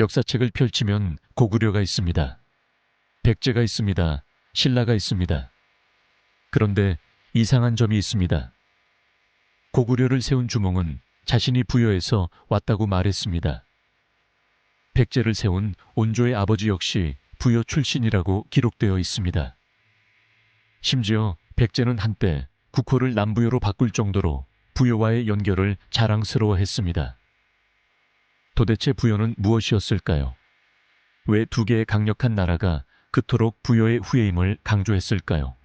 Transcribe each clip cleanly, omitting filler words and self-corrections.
역사책을 펼치면 고구려가 있습니다. 백제가 있습니다. 신라가 있습니다. 그런데 이상한 점이 있습니다. 고구려를 세운 주몽은 자신이 부여에서 왔다고 말했습니다. 백제를 세운 온조의 아버지 역시 부여 출신이라고 기록되어 있습니다. 심지어 백제는 한때 국호를 남부여로 바꿀 정도로 부여와의 연결을 자랑스러워했습니다. 도대체 부여는 무엇이었을까요? 왜 두 개의 강력한 나라가 그토록 부여의 후예임을 강조했을까요?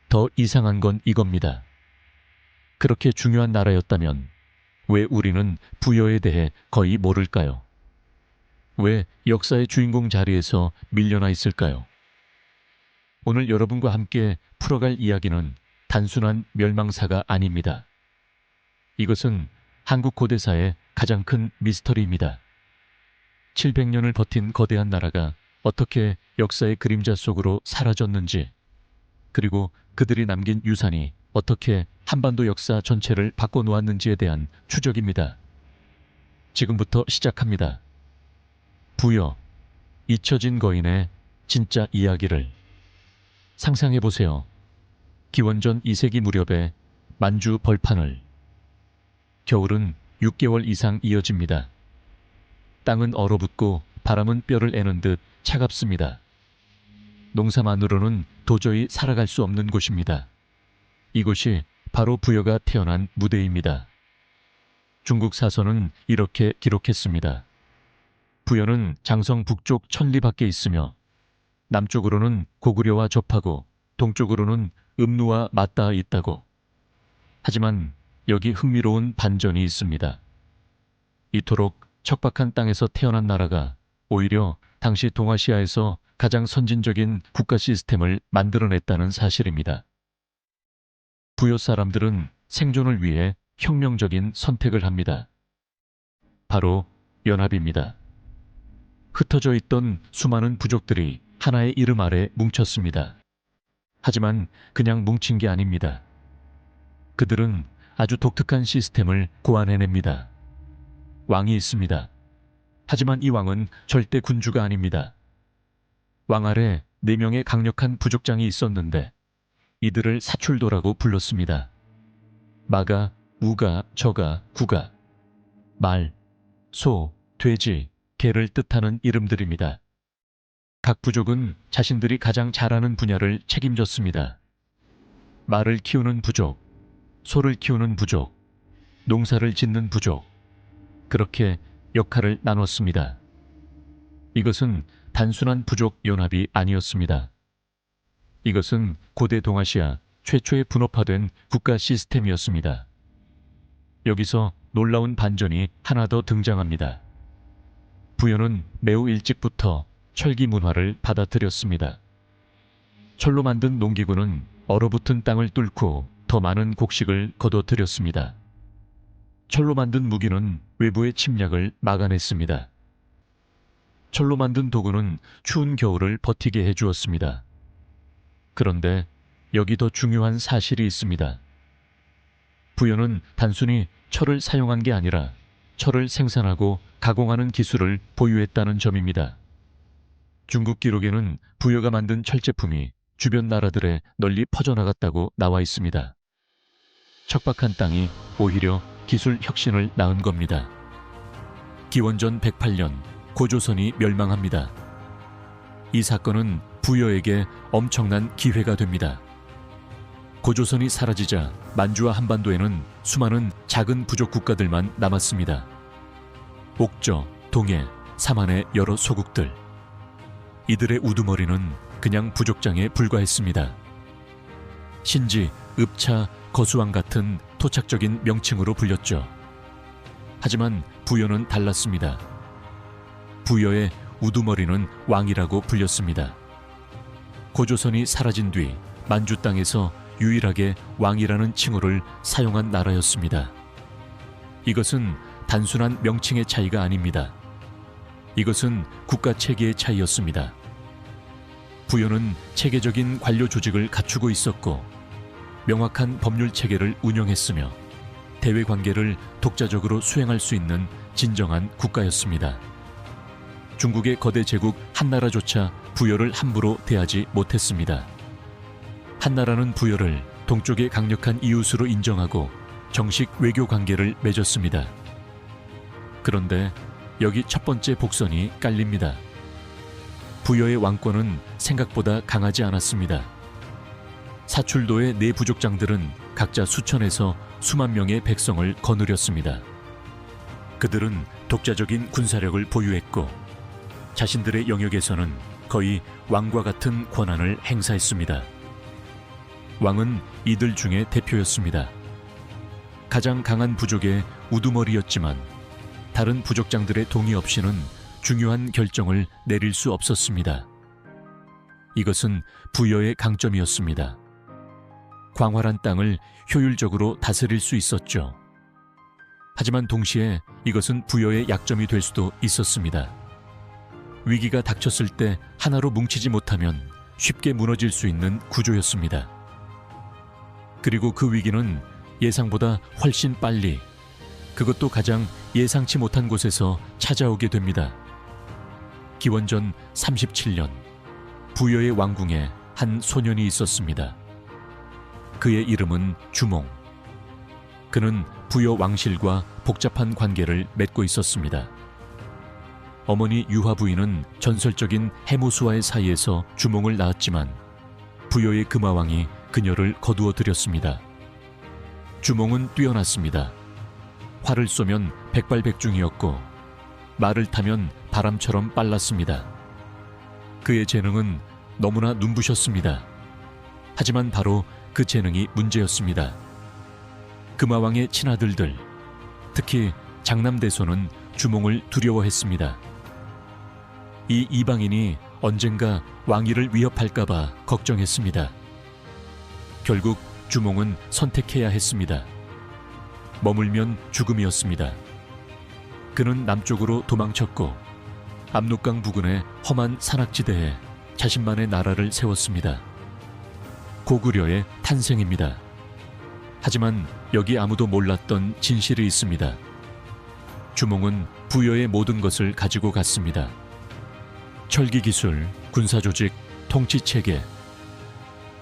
더 이상한 건 이겁니다. 그렇게 중요한 나라였다면 왜 우리는 부여에 대해 거의 모를까요? 왜 역사의 주인공 자리에서 밀려나 있을까요? 오늘 여러분과 함께 풀어갈 이야기는 단순한 멸망사가 아닙니다. 이것은 한국 고대사의 가장 큰 미스터리입니다. 700년을 버틴 거대한 나라가 어떻게 역사의 그림자 속으로 사라졌는지, 그리고 그들이 남긴 유산이 어떻게 한반도 역사 전체를 바꿔놓았는지에 대한 추적입니다. 지금부터 시작합니다. 부여, 잊혀진 거인의 진짜 이야기를 상상해보세요. 기원전 2세기 무렵의 만주 벌판을. 겨울은 6개월 이상 이어집니다. 땅은 얼어붙고 바람은 뼈를 애는 듯 차갑습니다. 농사만으로는 도저히 살아갈 수 없는 곳입니다. 이곳이 바로 부여가 태어난 무대입니다. 중국 사서는 이렇게 기록했습니다. 부여는 장성 북쪽 천리 밖에 있으며 남쪽으로는 고구려와 접하고 동쪽으로는 음루와 맞닿아 있다고. 하지만 여기 흥미로운 반전이 있습니다. 이토록 척박한 땅에서 태어난 나라가 오히려 당시 동아시아에서 가장 선진적인 국가 시스템을 만들어냈다는 사실입니다. 부여 사람들은 생존을 위해 혁명적인 선택을 합니다. 바로 연합입니다. 흩어져 있던 수많은 부족들이 하나의 이름 아래 뭉쳤습니다. 하지만 그냥 뭉친 게 아닙니다. 그들은 아주 독특한 시스템을 고안해냅니다. 왕이 있습니다. 하지만 이 왕은 절대 군주가 아닙니다. 왕 아래 4명의 강력한 부족장이 있었는데 이들을 사출도라고 불렀습니다. 마가, 우가, 저가, 구가. 말, 소, 돼지, 개를 뜻하는 이름들입니다. 각 부족은 자신들이 가장 잘하는 분야를 책임졌습니다. 말을 키우는 부족, 소를 키우는 부족, 농사를 짓는 부족. 그렇게 역할을 나눴습니다. 이것은 단순한 부족 연합이 아니었습니다. 이것은 고대 동아시아 최초의 분업화된 국가 시스템이었습니다. 여기서 놀라운 반전이 하나 더 등장합니다. 부여는 매우 일찍부터 철기 문화를 받아들였습니다. 철로 만든 농기구는 얼어붙은 땅을 뚫고 더 많은 곡식을 거둬들였습니다. 철로 만든 무기는 외부의 침략을 막아냈습니다. 철로 만든 도구는 추운 겨울을 버티게 해주었습니다. 그런데 여기 더 중요한 사실이 있습니다. 부여는 단순히 철을 사용한 게 아니라 철을 생산하고 가공하는 기술을 보유했다는 점입니다. 중국 기록에는 부여가 만든 철 제품이 주변 나라들에 널리 퍼져나갔다고 나와 있습니다. 척박한 땅이 오히려 기술 혁신을 낳은 겁니다. 기원전 108년 고조선이 멸망합니다. 이 사건은 부여에게 엄청난 기회가 됩니다. 고조선이 사라지자 만주와 한반도에는 수많은 작은 부족 국가들만 남았습니다. 옥저, 동해, 삼한의 여러 소국들. 이들의 우두머리는 그냥 부족장에 불과했습니다. 신지, 읍차, 거수왕 같은 토착적인 명칭으로 불렸죠. 하지만 부여는 달랐습니다. 부여의 우두머리는 왕이라고 불렸습니다. 고조선이 사라진 뒤 만주 땅에서 유일하게 왕이라는 칭호를 사용한 나라였습니다. 이것은 단순한 명칭의 차이가 아닙니다. 이것은 국가 체계의 차이였습니다. 부여는 체계적인 관료 조직을 갖추고 있었고 명확한 법률 체계를 운영했으며 대외 관계를 독자적으로 수행할 수 있는 진정한 국가였습니다. 중국의 거대 제국 한나라조차 부여를 함부로 대하지 못했습니다. 한나라는 부여를 동쪽의 강력한 이웃으로 인정하고 정식 외교 관계를 맺었습니다. 그런데 여기 첫 번째 복선이 깔립니다. 부여의 왕권은 생각보다 강하지 않았습니다. 사출도의 네 부족장들은 각자 수천에서 수만 명의 백성을 거느렸습니다. 그들은 독자적인 군사력을 보유했고 자신들의 영역에서는 거의 왕과 같은 권한을 행사했습니다. 왕은 이들 중에 대표였습니다. 가장 강한 부족의 우두머리였지만 다른 부족장들의 동의 없이는 중요한 결정을 내릴 수 없었습니다. 이것은 부여의 강점이었습니다. 광활한 땅을 효율적으로 다스릴 수 있었죠. 하지만 동시에 이것은 부여의 약점이 될 수도 있었습니다. 위기가 닥쳤을 때 하나로 뭉치지 못하면 쉽게 무너질 수 있는 구조였습니다. 그리고 그 위기는 예상보다 훨씬 빨리, 그것도 가장 예상치 못한 곳에서 찾아오게 됩니다. 기원전 37년, 부여의 왕궁에 한 소년이 있었습니다. 그의 이름은 주몽. 그는 부여 왕실과 복잡한 관계를 맺고 있었습니다. 어머니 유화 부인은 전설적인 해모수와의 사이에서 주몽을 낳았지만 부여의 금화왕이 그녀를 거두어 들였습니다. 주몽은 뛰어났습니다. 활을 쏘면 백발백중이었고 말을 타면 바람처럼 빨랐습니다. 그의 재능은 너무나 눈부셨습니다. 하지만 바로 그 재능이 문제였습니다. 금화왕의 친아들들, 특히 장남대소는 주몽을 두려워했습니다. 이 이방인이 언젠가 왕위를 위협할까봐 걱정했습니다. 결국 주몽은 선택해야 했습니다. 머물면 죽음이었습니다. 그는 남쪽으로 도망쳤고 압록강 부근의 험한 산악지대에 자신만의 나라를 세웠습니다. 고구려의 탄생입니다. 하지만 여기 아무도 몰랐던 진실이 있습니다. 주몽은 부여의 모든 것을 가지고 갔습니다. 철기 기술, 군사 조직, 통치 체계.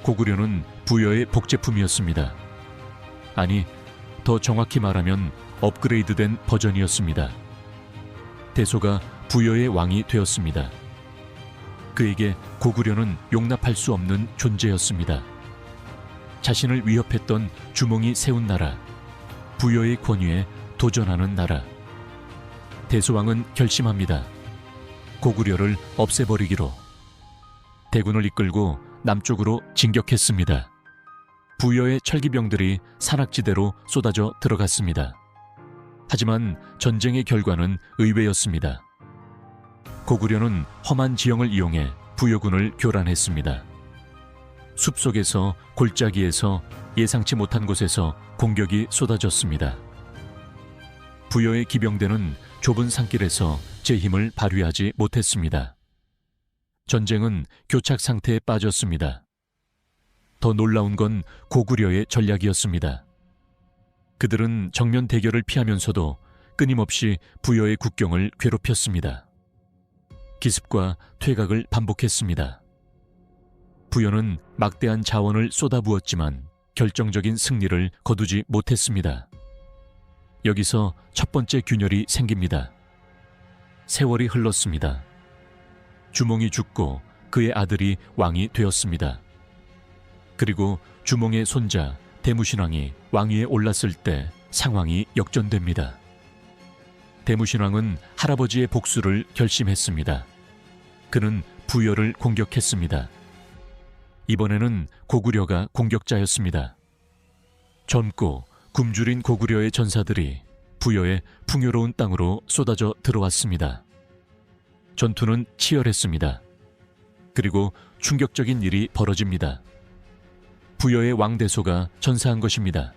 고구려는 부여의 복제품이었습니다. 아니, 더 정확히 말하면 업그레이드된 버전이었습니다. 대소가 부여의 왕이 되었습니다. 그에게 고구려는 용납할 수 없는 존재였습니다. 자신을 위협했던 주몽이 세운 나라, 부여의 권위에 도전하는 나라. 대소왕은 결심합니다. 고구려를 없애버리기로. 대군을 이끌고 남쪽으로 진격했습니다. 부여의 철기병들이 산악지대로 쏟아져 들어갔습니다. 하지만 전쟁의 결과는 의외였습니다. 고구려는 험한 지형을 이용해 부여군을 교란했습니다. 숲속에서, 골짜기에서, 예상치 못한 곳에서 공격이 쏟아졌습니다. 부여의 기병대는 좁은 산길에서 제 힘을 발휘하지 못했습니다. 전쟁은 교착 상태에 빠졌습니다. 더 놀라운 건 고구려의 전략이었습니다. 그들은 정면 대결을 피하면서도 끊임없이 부여의 국경을 괴롭혔습니다. 기습과 퇴각을 반복했습니다. 부여는 막대한 자원을 쏟아부었지만 결정적인 승리를 거두지 못했습니다. 여기서 첫 번째 균열이 생깁니다. 세월이 흘렀습니다. 주몽이 죽고 그의 아들이 왕이 되었습니다. 그리고 주몽의 손자 대무신왕이 왕위에 올랐을 때 상황이 역전됩니다. 대무신왕은 할아버지의 복수를 결심했습니다. 그는 부여를 공격했습니다. 이번에는 고구려가 공격자였습니다. 젊고 굶주린 고구려의 전사들이 부여의 풍요로운 땅으로 쏟아져 들어왔습니다. 전투는 치열했습니다. 그리고 충격적인 일이 벌어집니다. 부여의 왕대소가 전사한 것입니다.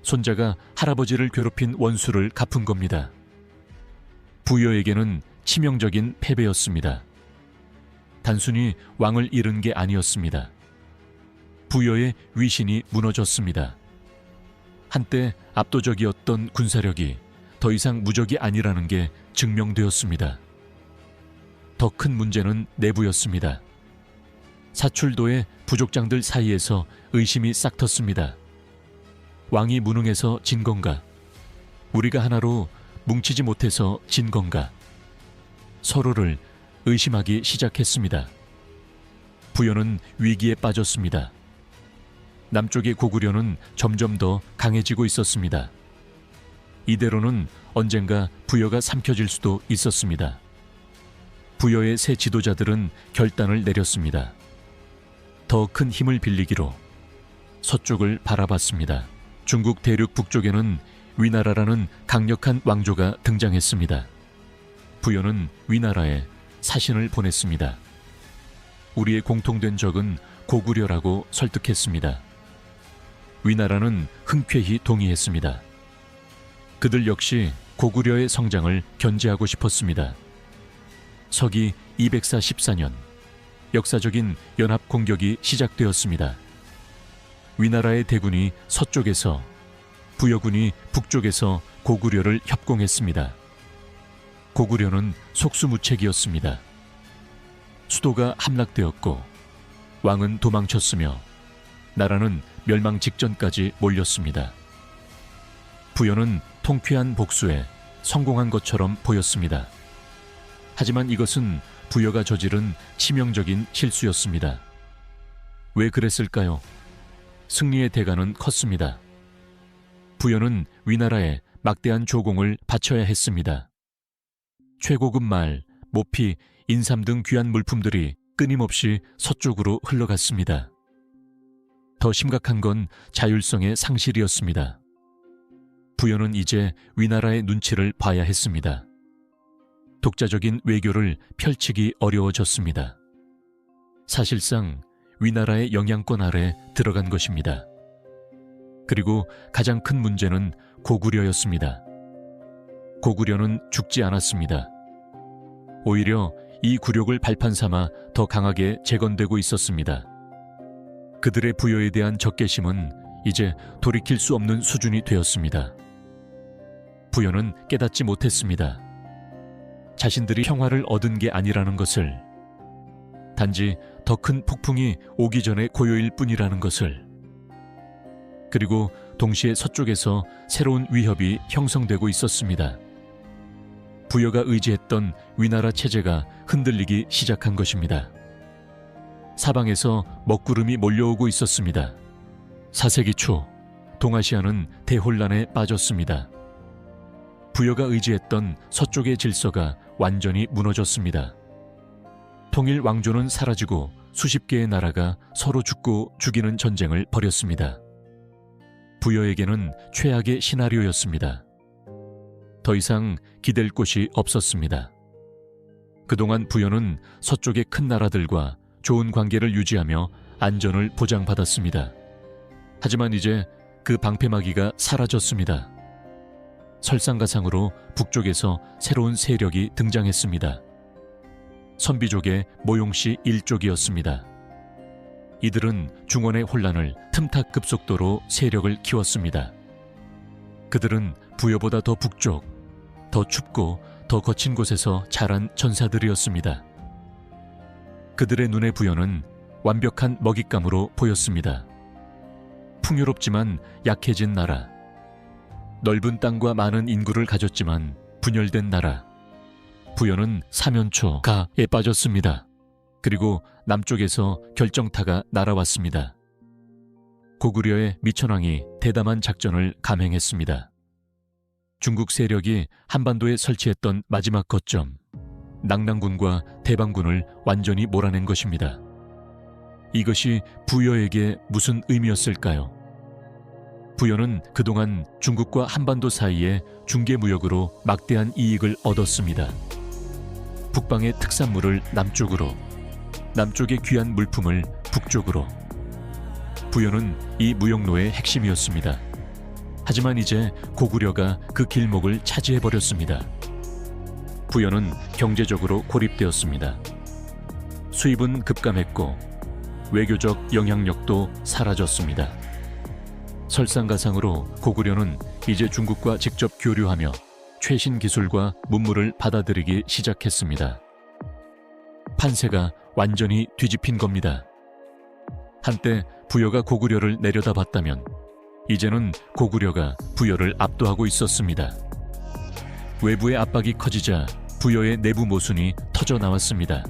손자가 할아버지를 괴롭힌 원수를 갚은 겁니다. 부여에게는 치명적인 패배였습니다. 단순히 왕을 잃은 게 아니었습니다. 부여의 위신이 무너졌습니다. 한때 압도적이었던 군사력이 더 이상 무적이 아니라는 게 증명되었습니다. 더 큰 문제는 내부였습니다. 사출도의 부족장들 사이에서 의심이 싹텄습니다. 왕이 무능해서 진 건가? 우리가 하나로 뭉치지 못해서 진 건가? 서로를 의심하기 시작했습니다. 부여는 위기에 빠졌습니다. 남쪽의 고구려는 점점 더 강해지고 있었습니다. 이대로는 언젠가 부여가 삼켜질 수도 있었습니다. 부여의 새 지도자들은 결단을 내렸습니다. 더 큰 힘을 빌리기로 서쪽을 바라봤습니다. 중국 대륙 북쪽에는 위나라라는 강력한 왕조가 등장했습니다. 부여는 위나라에 사신을 보냈습니다. 우리의 공통된 적은 고구려라고 설득했습니다. 위나라는 흔쾌히 동의했습니다. 그들 역시 고구려의 성장을 견제하고 싶었습니다. 서기 214년 역사적인 연합 공격이 시작되었습니다. 위나라의 대군이 서쪽에서, 부여군이 북쪽에서 고구려를 협공했습니다. 고구려는 속수무책이었습니다. 수도가 함락되었고 왕은 도망쳤으며 나라는 멸망 직전까지 몰렸습니다. 부여는 통쾌한 복수에 성공한 것처럼 보였습니다. 하지만 이것은 부여가 저지른 치명적인 실수였습니다. 왜 그랬을까요? 승리의 대가는 컸습니다. 부여는 위나라에 막대한 조공을 바쳐야 했습니다. 최고급 말, 모피, 인삼 등 귀한 물품들이 끊임없이 서쪽으로 흘러갔습니다. 더 심각한 건 자율성의 상실이었습니다. 부여는 이제 위나라의 눈치를 봐야 했습니다. 독자적인 외교를 펼치기 어려워졌습니다. 사실상 위나라의 영향권 아래 들어간 것입니다. 그리고 가장 큰 문제는 고구려였습니다. 고구려는 죽지 않았습니다. 오히려 이 굴욕을 발판 삼아 더 강하게 재건되고 있었습니다. 그들의 부여에 대한 적개심은 이제 돌이킬 수 없는 수준이 되었습니다. 부여는 깨닫지 못했습니다. 자신들이 평화를 얻은 게 아니라는 것을, 단지 더 큰 폭풍이 오기 전에 고요일 뿐이라는 것을, 그리고 동시에 서쪽에서 새로운 위협이 형성되고 있었습니다. 부여가 의지했던 위나라 체제가 흔들리기 시작한 것입니다. 사방에서 먹구름이 몰려오고 있었습니다. 4세기 초 동아시아는 대혼란에 빠졌습니다. 부여가 의지했던 서쪽의 질서가 완전히 무너졌습니다. 통일 왕조는 사라지고 수십 개의 나라가 서로 죽고 죽이는 전쟁을 벌였습니다. 부여에게는 최악의 시나리오였습니다. 더 이상 기댈 곳이 없었습니다. 그동안 부여는 서쪽의 큰 나라들과 좋은 관계를 유지하며 안전을 보장받았습니다. 하지만 이제 그 방패막이가 사라졌습니다. 설상가상으로 북쪽에서 새로운 세력이 등장했습니다. 선비족의 모용씨 일족이었습니다. 이들은 중원의 혼란을 틈타급 속도로 세력을 키웠습니다. 그들은 부여보다 더 북쪽, 더 춥고 더 거친 곳에서 자란 전사들이었습니다. 그들의 눈에 부여는 완벽한 먹잇감으로 보였습니다. 풍요롭지만 약해진 나라, 넓은 땅과 많은 인구를 가졌지만 분열된 나라. 부여는 사면초가에 빠졌습니다. 그리고 남쪽에서 결정타가 날아왔습니다. 고구려의 미천왕이 대담한 작전을 감행했습니다. 중국 세력이 한반도에 설치했던 마지막 거점, 낙랑군과 대방군을 완전히 몰아낸 것입니다. 이것이 부여에게 무슨 의미였을까요? 부여는 그동안 중국과 한반도 사이에 중개무역으로 막대한 이익을 얻었습니다. 북방의 특산물을 남쪽으로, 남쪽의 귀한 물품을 북쪽으로. 부여는 이 무역로의 핵심이었습니다. 하지만 이제 고구려가 그 길목을 차지해버렸습니다. 부여는 경제적으로 고립되었습니다. 수입은 급감했고 외교적 영향력도 사라졌습니다. 설상가상으로 고구려는 이제 중국과 직접 교류하며 최신 기술과 문물을 받아들이기 시작했습니다. 판세가 완전히 뒤집힌 겁니다. 한때 부여가 고구려를 내려다봤다면 이제는 고구려가 부여를 압도하고 있었습니다. 외부의 압박이 커지자 부여의 내부 모순이 터져 나왔습니다.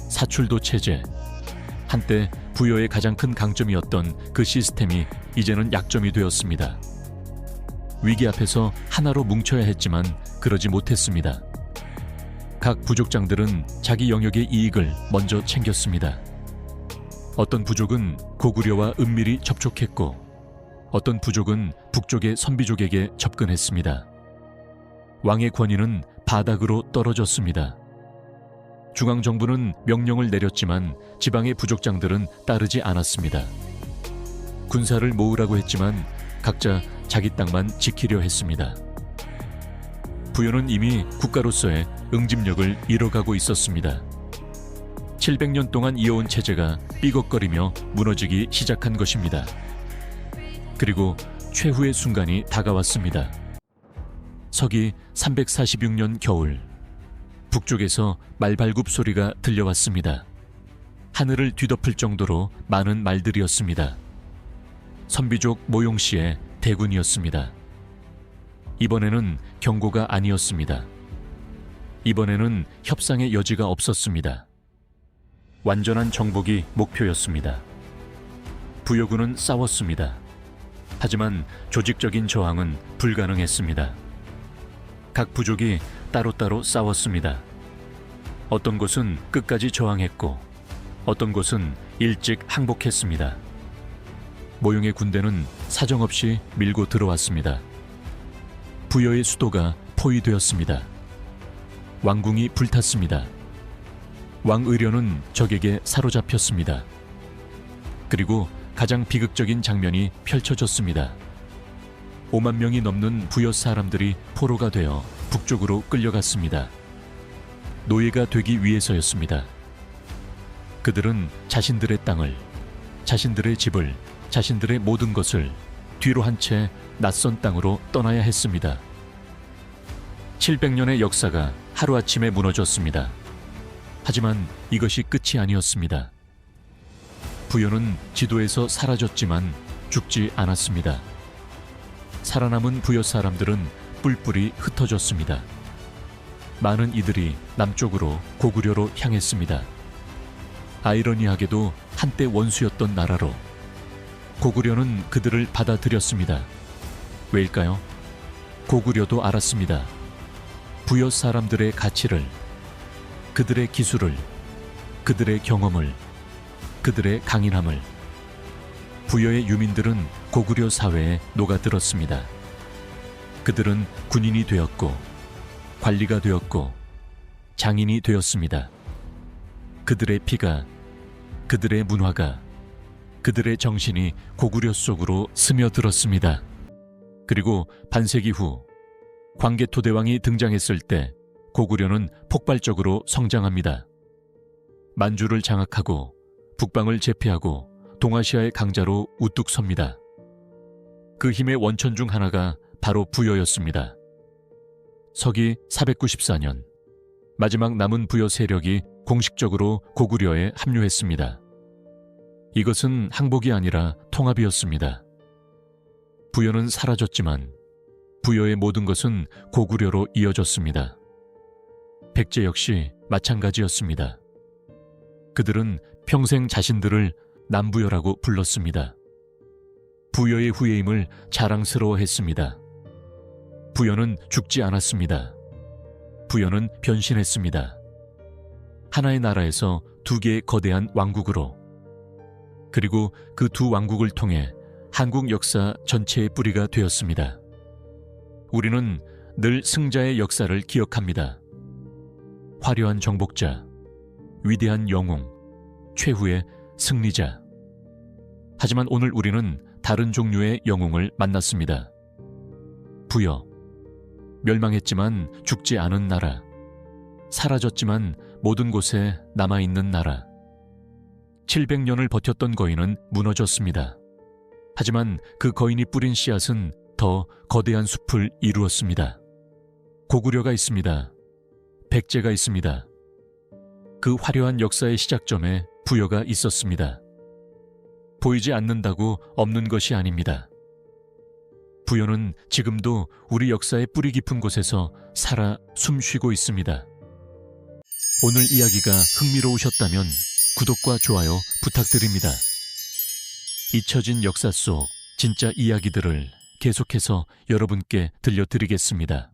사출도 체제, 한때 부여의 가장 큰 강점이었던 그 시스템이 이제는 약점이 되었습니다. 위기 앞에서 하나로 뭉쳐야 했지만 그러지 못했습니다. 각 부족장들은 자기 영역의 이익을 먼저 챙겼습니다. 어떤 부족은 고구려와 은밀히 접촉했고 어떤 부족은 북쪽의 선비족에게 접근했습니다. 왕의 권위는 바닥으로 떨어졌습니다. 중앙정부는 명령을 내렸지만 지방의 부족장들은 따르지 않았습니다. 군사를 모으라고 했지만 각자 자기 땅만 지키려 했습니다. 부여는 이미 국가로서의 응집력을 잃어가고 있었습니다. 700년 동안 이어온 체제가 삐걱거리며 무너지기 시작한 것입니다. 그리고 최후의 순간이 다가왔습니다. 서기 346년 겨울, 북쪽에서 말발굽 소리가 들려왔습니다. 하늘을 뒤덮을 정도로 많은 말들이었습니다. 선비족 모용씨의 대군이었습니다. 이번에는 경고가 아니었습니다. 이번에는 협상의 여지가 없었습니다. 완전한 정복이 목표였습니다. 부여군은 싸웠습니다. 하지만 조직적인 저항은 불가능했습니다. 각 부족이 따로따로 싸웠습니다. 어떤 곳은 끝까지 저항했고 어떤 곳은 일찍 항복했습니다. 모용의 군대는 사정없이 밀고 들어왔습니다. 부여의 수도가 포위되었습니다. 왕궁이 불탔습니다. 왕의료는 적에게 사로잡혔습니다. 그리고 가장 비극적인 장면이 펼쳐졌습니다. 5만 명이 넘는 부여 사람들이 포로가 되어 북쪽으로 끌려갔습니다. 노예가 되기 위해서였습니다. 그들은 자신들의 땅을, 자신들의 집을, 자신들의 모든 것을 뒤로 한 채 낯선 땅으로 떠나야 했습니다. 700년의 역사가 하루아침에 무너졌습니다. 하지만 이것이 끝이 아니었습니다. 부여는 지도에서 사라졌지만 죽지 않았습니다. 살아남은 부여 사람들은 뿔뿔이 흩어졌습니다. 많은 이들이 남쪽으로 고구려로 향했습니다. 아이러니하게도 한때 원수였던 나라로 고구려는 그들을 받아들였습니다. 왜일까요? 고구려도 알았습니다. 부여 사람들의 가치를, 그들의 기술을, 그들의 경험을, 그들의 강인함을. 부여의 유민들은 고구려 사회에 녹아들었습니다. 그들은 군인이 되었고 관리가 되었고 장인이 되었습니다. 그들의 피가, 그들의 문화가, 그들의 정신이 고구려 속으로 스며들었습니다. 그리고 반세기 후 광개토대왕이 등장했을 때 고구려는 폭발적으로 성장합니다. 만주를 장악하고 북방을 제패하고 동아시아의 강자로 우뚝 섭니다. 그 힘의 원천 중 하나가 바로 부여였습니다. 서기 494년 마지막 남은 부여 세력이 공식적으로 고구려에 합류했습니다. 이것은 항복이 아니라 통합이었습니다. 부여는 사라졌지만 부여의 모든 것은 고구려로 이어졌습니다. 백제 역시 마찬가지였습니다. 그들은 평생 자신들을 남부여라고 불렀습니다. 부여의 후예임을 자랑스러워했습니다. 부여는 죽지 않았습니다. 부여는 변신했습니다. 하나의 나라에서 두 개의 거대한 왕국으로, 그리고 그 두 왕국을 통해 한국 역사 전체의 뿌리가 되었습니다. 우리는 늘 승자의 역사를 기억합니다. 화려한 정복자, 위대한 영웅, 최후의 승리자. 하지만 오늘 우리는 다른 종류의 영웅을 만났습니다. 부여, 멸망했지만 죽지 않은 나라, 사라졌지만 모든 곳에 남아있는 나라. 700년을 버텼던 거인은 무너졌습니다. 하지만 그 거인이 뿌린 씨앗은 더 거대한 숲을 이루었습니다. 고구려가 있습니다. 백제가 있습니다. 그 화려한 역사의 시작점에 부여가 있었습니다. 보이지 않는다고 없는 것이 아닙니다. 부여는 지금도 우리 역사의 뿌리 깊은 곳에서 살아 숨쉬고 있습니다. 오늘 이야기가 흥미로우셨다면 구독과 좋아요 부탁드립니다. 잊혀진 역사 속 진짜 이야기들을 계속해서 여러분께 들려드리겠습니다.